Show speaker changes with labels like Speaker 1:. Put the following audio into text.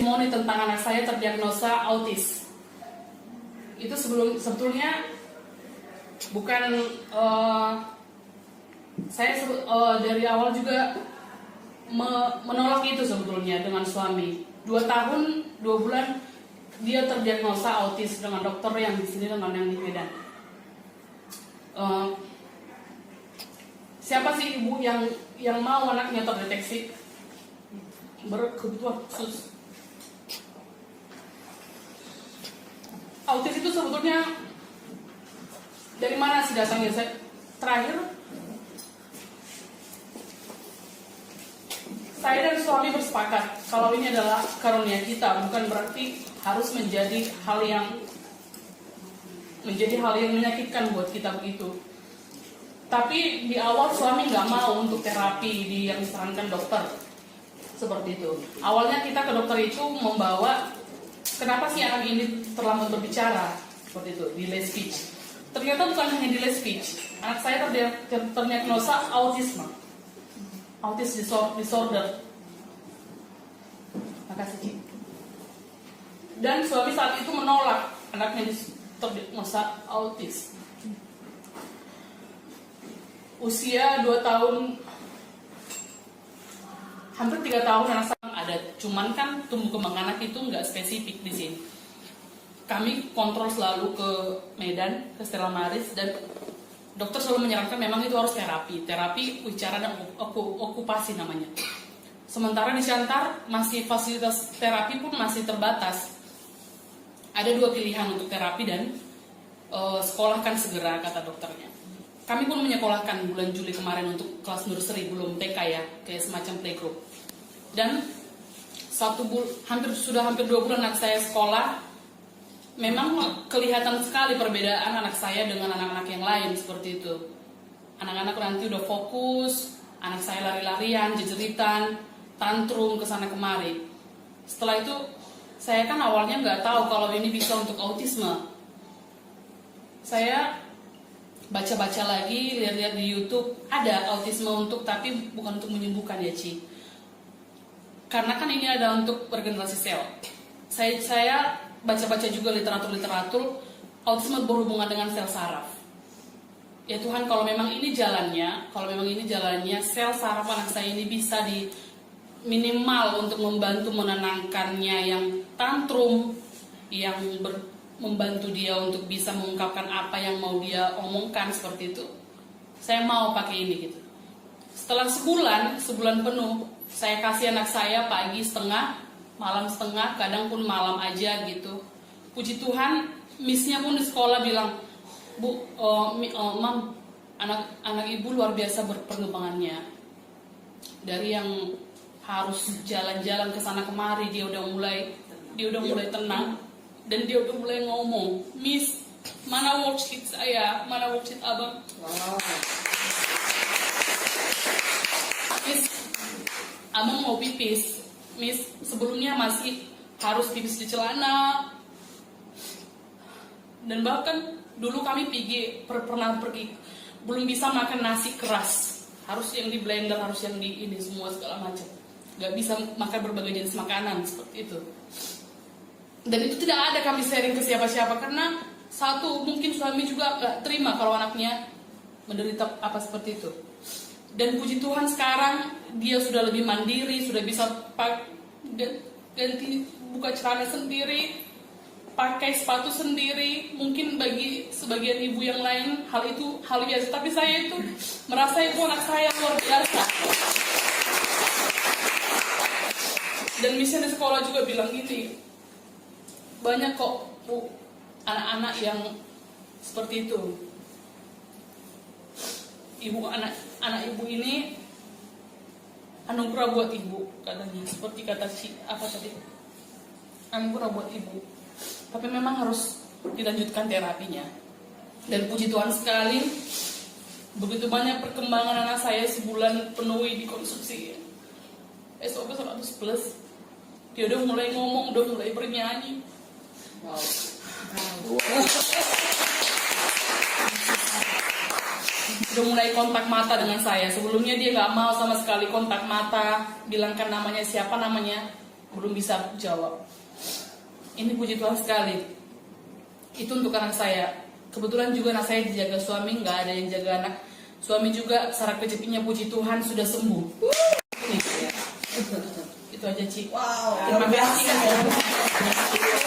Speaker 1: Testimoni tentang anak saya terdiagnosa autis. Itu sebetulnya bukan saya dari awal juga menolak itu sebetulnya dengan suami. 2 tahun 2 bulan dia terdiagnosa autis dengan dokter yang di sini dengan yang di Medan. Siapa sih ibu yang mau anaknya terdeteksi berkebutuhan khusus? Autis itu sebetulnya dari mana sih datangnya? Saya dan suami bersepakat kalau ini adalah karunia kita, bukan berarti harus menjadi hal yang menyakitkan buat kita begitu. Tapi di awal suami nggak mau untuk terapi yang disarankan dokter seperti itu. Awalnya kita ke dokter itu membawa kenapa sih anak ini terlambat berbicara seperti itu, delay speech. Ternyata bukan hanya delay speech, anak saya terdiagnosa autisme. Autis disorder. Makasih, Ci. Dan suami saat itu menolak anaknya terdiagnosa autis. Usia 2 tahun, hampir 3 tahun anak saya ada. Cuman kan tumbuh kembang anak itu nggak spesifik di sini. Kami kontrol selalu ke Medan, ke Stella Maris, dan dokter selalu menyarankan memang itu harus terapi wicara dan okupasi namanya. Sementara di Siantar masih fasilitas terapi pun masih terbatas. Ada 2 pilihan untuk terapi dan sekolahkan segera kata dokternya. Kami pun menyekolahkan bulan Juli kemarin untuk kelas nursery, belum TK ya, kayak semacam playgroup. Dan hampir 2 bulan anak saya sekolah. Memang kelihatan sekali perbedaan anak saya dengan anak-anak yang lain seperti itu. Anak-anak nanti udah fokus, anak saya lari-larian, jejeritan, tantrum kesana kemari. Setelah itu, saya kan awalnya nggak tahu kalau ini bisa untuk autisme. Saya baca-baca lagi, lihat-lihat di YouTube, ada autisme tapi bukan untuk menyembuhkan ya, Ci. Karena kan ini ada untuk regenerasi sel. Saya baca-baca juga literatur autisme berhubungan dengan sel saraf. Ya Tuhan, kalau memang ini jalannya, sel saraf anak saya ini bisa di minimal untuk membantu menenangkannya yang tantrum, yang membantu dia untuk bisa mengungkapkan apa yang mau dia omongkan seperti itu. Saya mau pakai ini gitu. Setelah sebulan penuh, saya kasih anak saya pagi setengah, malam setengah, kadang pun malam aja gitu. Puji Tuhan, missnya pun di sekolah bilang, Bu, Mam, anak ibu luar biasa perkembangannya. Dari yang harus jalan-jalan ke sana kemari, dia udah mulai tenang, dan dia udah mulai ngomong, Miss, mana worksheet saya, mana worksheet abang? Wow. Miss, abang mau pipis. Miss, sebelumnya masih harus pipis di celana. Dan bahkan dulu kami pernah pergi belum bisa makan nasi keras, harus yang di blender, harus yang di ini semua segala macam. Gak bisa makan berbagai jenis makanan seperti itu. Dan itu tidak ada kami sharing ke siapa-siapa karena satu, mungkin suami juga gak terima kalau anaknya menderita apa seperti itu. Dan puji Tuhan sekarang dia sudah lebih mandiri, sudah bisa ganti buka celana sendiri, pakai sepatu sendiri. Mungkin bagi sebagian ibu yang lain hal itu hal biasa, tapi saya itu merasa itu anak saya luar biasa. Dan misalnya di sekolah juga bilang gini, banyak kok Bu anak-anak yang seperti itu. Anak ibu ini anugerah buat ibu katanya, seperti kata apa tadi, anugerah buat ibu. Tapi memang harus dilanjutkan terapinya. Dan puji Tuhan sekali, begitu banyak perkembangan anak saya sebulan penuhi di konsumsi SOP 100+. Dia udah mulai ngomong, udah mulai bernyanyi. Wow. Udah mulai kontak mata dengan saya. Sebelumnya dia nggak mau sama sekali kontak mata, bilangkan namanya siapa namanya. belum bisa jawab. Ini puji Tuhan sekali. Itu untuk anak saya. Kebetulan juga anak saya dijaga suami, nggak ada yang jaga anak. Suami juga saraf kejepitnya puji Tuhan sudah sembuh. Ini ya. Itu aja Ci.
Speaker 2: Wow.
Speaker 1: Terima kasih.